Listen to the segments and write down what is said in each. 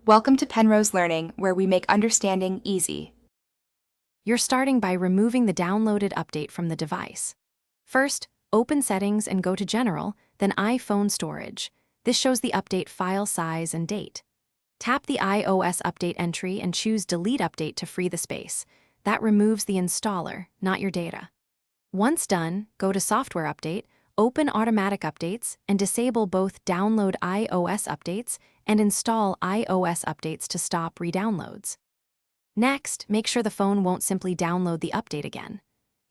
Welcome to Penrose Learning, where we make understanding easy. You're starting by removing the downloaded update from the device. First, open Settings and go to General, then iPhone Storage. This shows the update file size and date. Tap the iOS update entry and choose Delete Update to free the space. That removes the installer, not your data. Once done, go to Software Update, open Automatic Updates, and disable both Download iOS Updates and Install iOS Updates to stop re-downloads. Next, make sure the phone won't simply download the update again.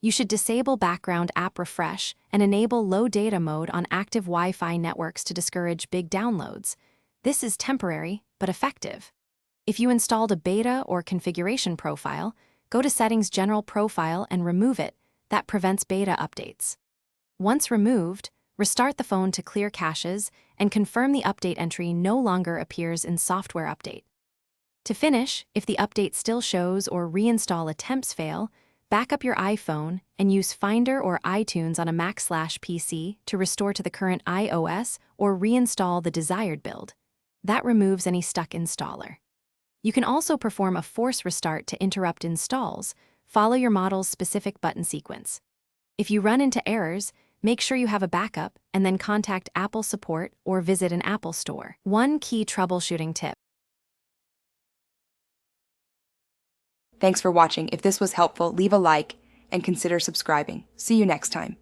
You should disable background app refresh and enable low data mode on active Wi-Fi networks to discourage big downloads. This is temporary, but effective. If you installed a beta or configuration profile, go to Settings General Profile and remove it. That prevents beta updates. Once removed, restart the phone to clear caches and confirm the update entry no longer appears in Software Update. To finish, if the update still shows or reinstall attempts fail, back up your iPhone and use Finder or iTunes on a Mac/PC to restore to the current iOS or reinstall the desired build. That removes any stuck installer. You can also perform a force restart to interrupt installs. Follow your model's specific button sequence. If you run into errors, make sure you have a backup and then contact Apple support or visit an Apple store. One key troubleshooting tip. Thanks for watching. If this was helpful, leave a like and consider subscribing. See you next time.